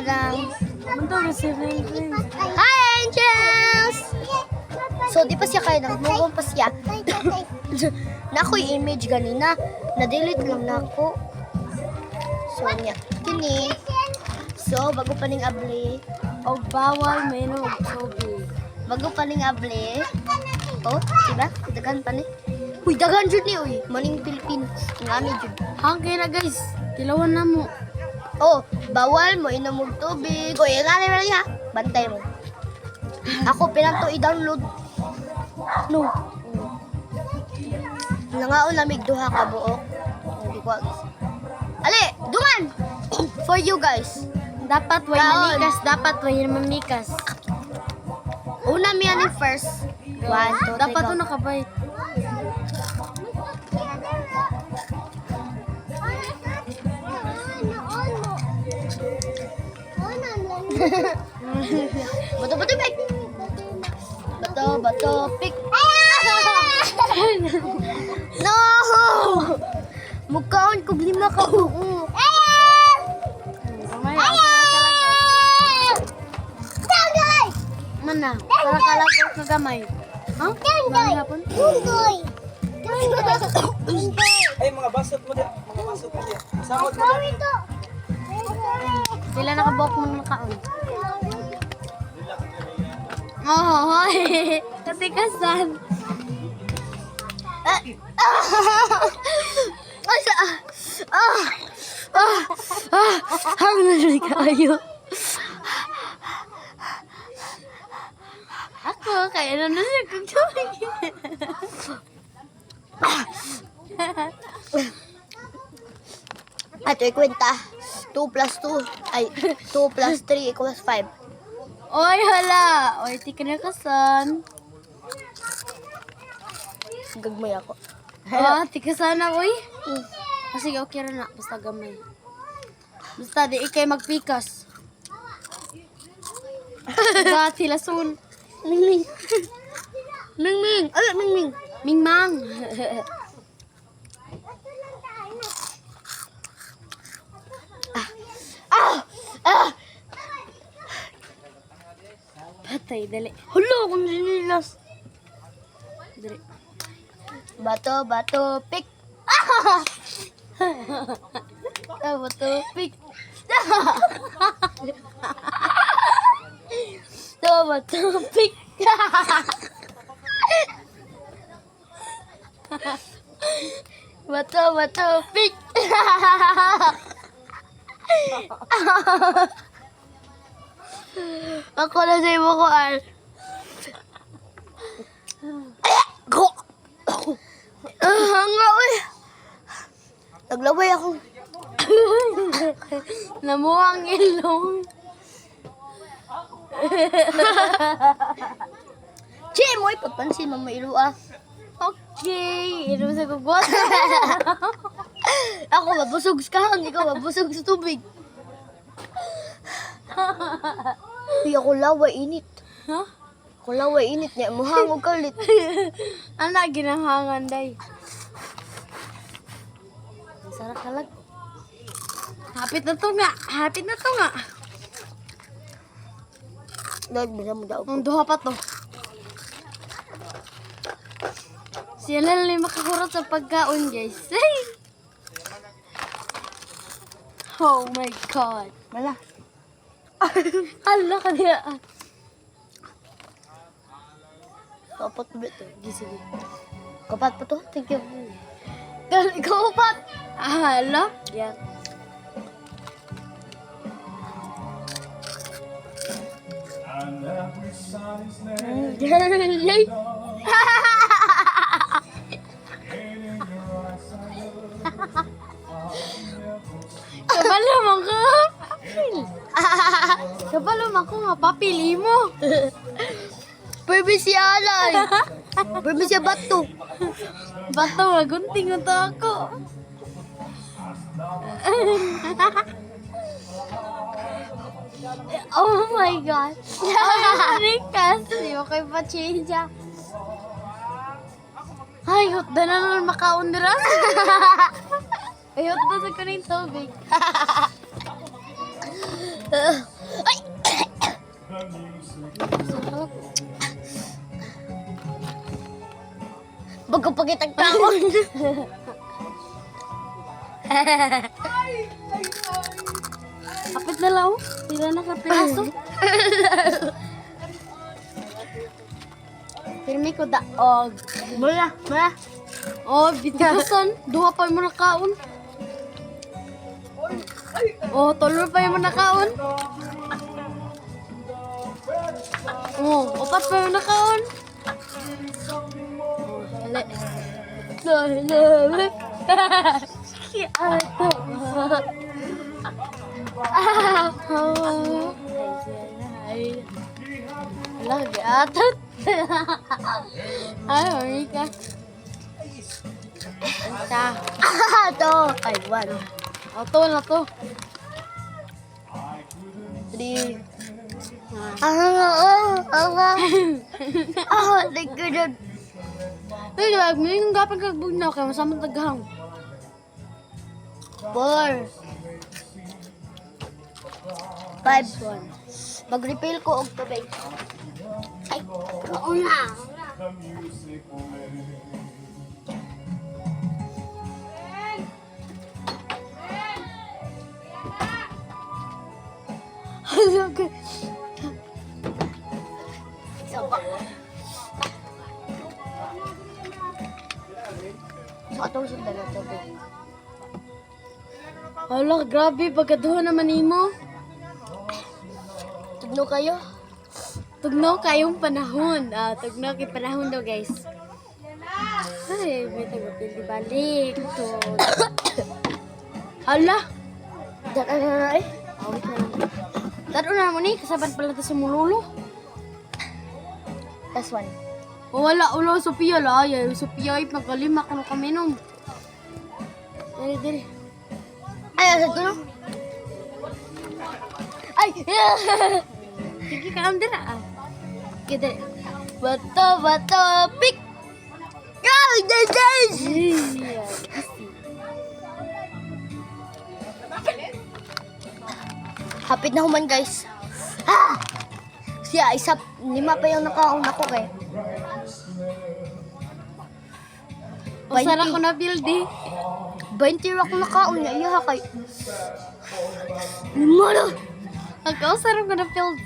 ng... Hi, Angels! So, di pa siya kaya nang move pa siya. Na ako yung image ganina. Na-delete lang na ako. So, niya. Kini. So, bago pa ning abli. O bawal minom tubig. Bago pa ning abli. Oh, diba? Dagan pa ni. Uy, dagan jud ni, uy. Maning Pilipinas. Ngani jud. Hangkay na guys. Tilawan na mo. Oh, bawal mo inom og tubig. Uy, ngani man niya. Bantay mo. Ako pinanto i-download. No. Nangaon lamig duha ka buok. Hindi ko agis. Ali, dungan. For you guys. Dapat way Kaon. manikas. Dapat way manikas. Una mi ani first. 1, 2, 3, Dapat go. to nakabay. Bato, bato, pick. Bato, bato, pick. No! Mukhaon ko 5 ka buo. Kamay, mana? Para kalagot na gamay. Ha? Gamay hapon? Ay, mga basot mo din. Mga basot mo din. Samot mo din. Sila nakabuok mo nakaon. Oh, hoy. Katikasan. Hanggang kayo. Ako, kaya na siya kung tubig. Ato kwenta. 2 plus 2. Ay, 2 plus 3 equals 5. Oy, hala. Oy, ti ka nakasan. Gagmay ako. Ah, ti ka sana, oy. Kasi okay ra na. Basta gamay. Basta di ikay magpikas. Dati lason. Mingming. Mingming. Ay, mingming. Mingmang. Patay, dali. Hulo, kung sinilas. Dali. Bato, bato, pick. Bato, pick. Bato, pick. Bato, bato, pick. Ako na sa imo ko, Al. Go! Hanga, uy. Naglaway ako. Namuang ilong. Che, mo ipagpansin mo mailu ah. Okay. Ito sa gugot. Ako mabusog sa kahang, ikaw mabusog sa tubig. Uy, ako laway init. Ha? Ako laway init niya, muhangog kalit. Ano ginahangan, day? Sarap kalag. Hapit na to nga. Hapit na to nga. Dahil bisa mo daw. Ang duha pa to. Sila lang yung makahurot sa pagkaon, guys. Ay! Oh my God. Wala. Hala ka niya. Kapat pa ito. Sige. Kapat pa to. Thank you. Kapat. Hala? Yan. Yay. Kabalo mo ko. Kabalo mo ko nga. Papili mo. Pwede si Alay. Pwede siya bato. Bato, magunting mo to ako. Oh my God. Ay, kasi okay pa change. Ay, hot na naman makaundra. Ay, hot na sa kaning tubig. Sarap. Bago pagitag taon. Kapit na lang. Pila na ka piraso. Pirmi ko daog. Mula. Oh, bitigasan. Duha pa mo nakaon. Oh, tolor pa mo nakaon. Oh, upat pa mo nakaon. Oh, hali. Hali. Si Ato. Ay, lagi atat. Ay, Monica. Anta. To. Ay, 1. O, to na to. 3. Nagkunod. Ay, lag, may nang gapan kagbugnaw kaya masama taghang. 4. 5. Mag-refill ko og tubig. Ay, kauna. Okay. Sabak. So, atong sundan na tubig. Hala, grabe, pagkaduha naman imo. Tugno kayo? Tugnaw kayong panahon. Tugnaw kay panahon daw, guys. Ay, may tagapil di balik. To. Hala. Daka na eh. Awit na naman. Taro na naman kasabad pala ito si Mululo. Last one. O wala, ulo, Sophia la. Ay, Sophia, ay, pagkalima ko na kami nung. Dali, dali. Ay, asa tulo? Ay! Sige ka, amdira. Sige, dali. Bato, pick! Ay, guys! Ay, easy. Hapit na human, guys. Ah! Siya, 5 pa yung nakaon ako kay. Pasara ko na build 20 ako nakaon niya. Iya kay. 5 na. Pagkausarap ko na build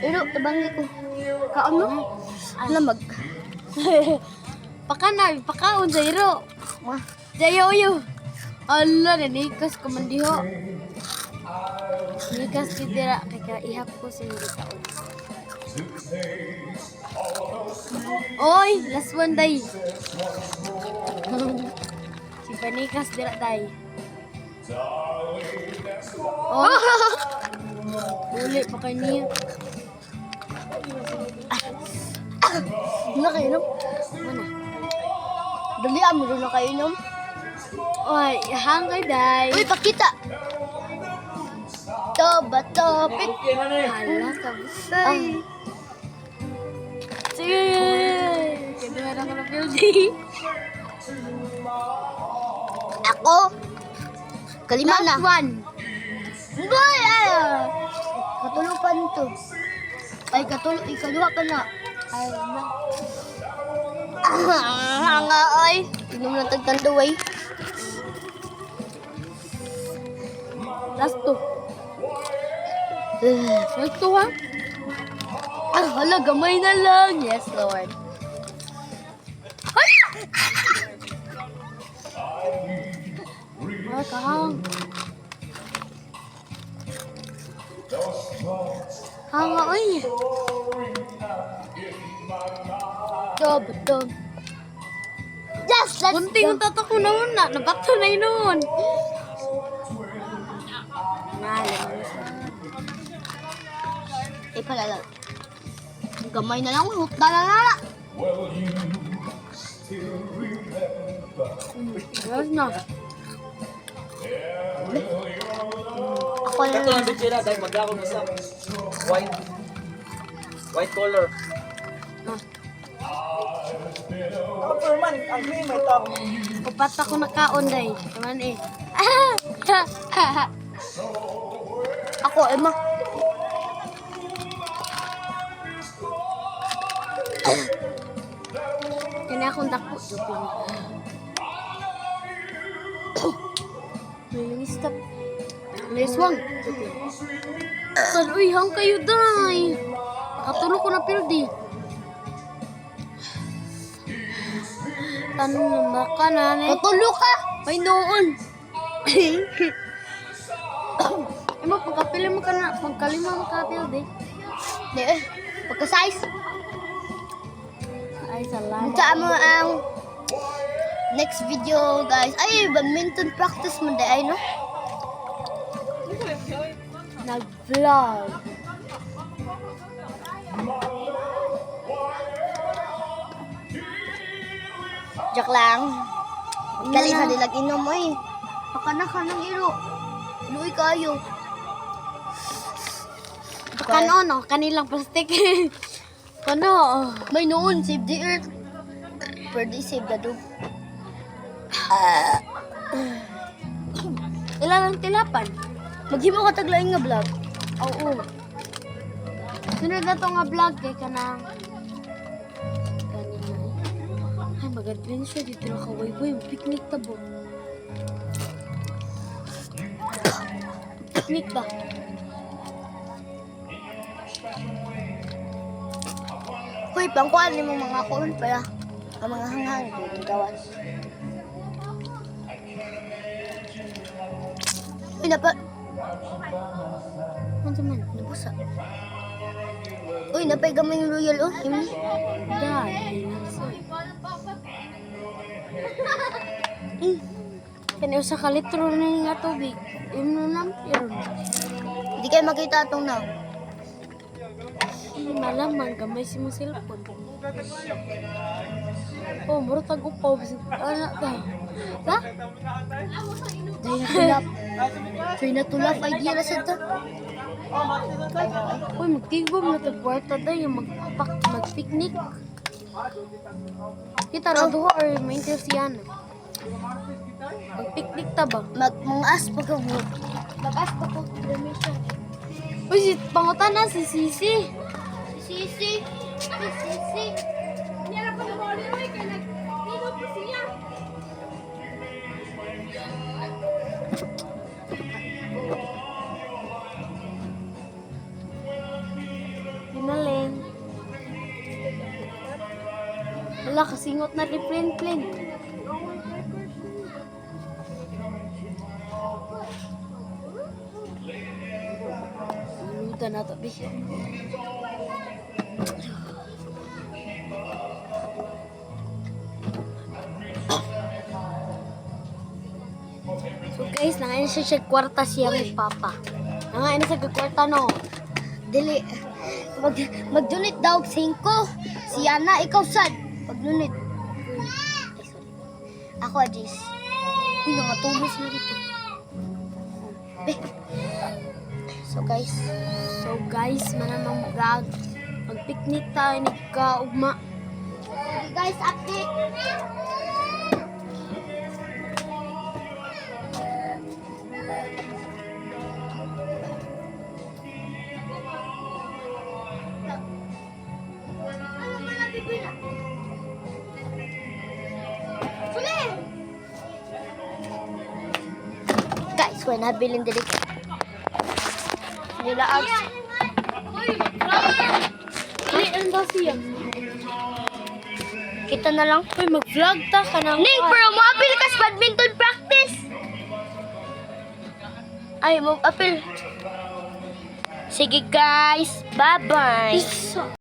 Pero, tabangi ko. Kaon mo? Lamag. Pakaon, Jairo. Ma. Jayo. Ala, nanikas ko man diho. Nikas kitira, kaya ihap ko sa hindi taon. Oy, last one, day. Si Panikas dira, day. Oh, uli pa kayo niya. Nakainom. Mana? Dali, amo rin nakainom. Oy, hangay, day. Uy, pakita. Bato, pick. Hala, Ay. sige. Kedua na ko na building. Ako. Kalima na. Last one. Boy, katulupan to. Ay, ikaduha pa na. Ay, na. Nga, ay. Inom na tagtanduway. Last two. Last two, ha? Hala, gamay na lang. Yes, Lord. Ay, kahang. Hanga, oy. Bato. Yes, let's Kunti yung tato ko na una. Nabato na yun noon. Eh, pala lang. Gamay na lang. Hutda na lang. Yes na. Ako na Ito lang. ang bitira dahil mag-ako na sa white color. Ako man, ang green may top. Upat ako nakaon, day. Kaman eh. ako, Emma. Kani akong dako. Jupin. May lingistap. May swang. Jupin. Kaluy, hang kayo, day. Nakatulog ko na pildi. Tanong na baka nanay. Matulog ka! May noon. Imo, pagkapili mo ka na. Pagkalima mo ka pildi. Di pagka-size. Ay, salamat. Punta mo ang next video, guys. Ay, badminton practice mo ay, no? Nag-vlog. Joke lang. Dali sa dilag inom, ay. Pakana ka ng ilo. Iluwi kayo. Kano, no? Kanilang plastic. Kano? May noon, save the earth. Pwede save the dog. Ilang tilapan? Maghimo ka taglaing nga vlog. Oo. Sunod na to nga vlog kay kanang kanina. Ay, mag-adventure dito na kaway-boy. Picnic ta bo. Picnic ba? Hoy, pangkuhan ni mo mga kuhan pala. Ang mga hanghang, gawan. Uy, Ano man? nabusa. Uy, napay gamay yung royal, oh. Himni. Dad. Kani usa ka litro na nga tubig. Imno lang yun. Hindi kayo makita itong na. Hindi malaman gamay si mong cellphone. Oh, muro tag-upaw. Anak ka. Ha? Dahil natulap. Dahil natulap, idea na sa ito. Uy, magtigom na ito. Kwarta tayo. Mag-picnic. Kita na doon or maintain siya na. Mag-picnic ta ba? Mag-as pa ka, bro. Mag-as pa ka. Uy, si pangutan na si Sisi. Sisi. Sisi. Hinaling. Wala, kasingot na rin plain. Luta na to, bi. So guys, nangayon siya kwarta siya ni Papa. Nangayon siya kwarta no. Dili. Mag-donate daw og 5. Si Yana, ikaw sad. Mag-donate. Ay, sorry. Ako, Ajis. Hindi, matubos na dito. So guys, mananong vlog. Mag-picnic tayo ni Kaugma. okay guys, update. Guys, when nabilin dili ka. Nila ags. Ay, ano daw siya? Kita na lang. Uy, mag-vlog ta ka na. Ning, pero mo apil kas badminton practice. Ay, mo apil. Sige guys, bye-bye.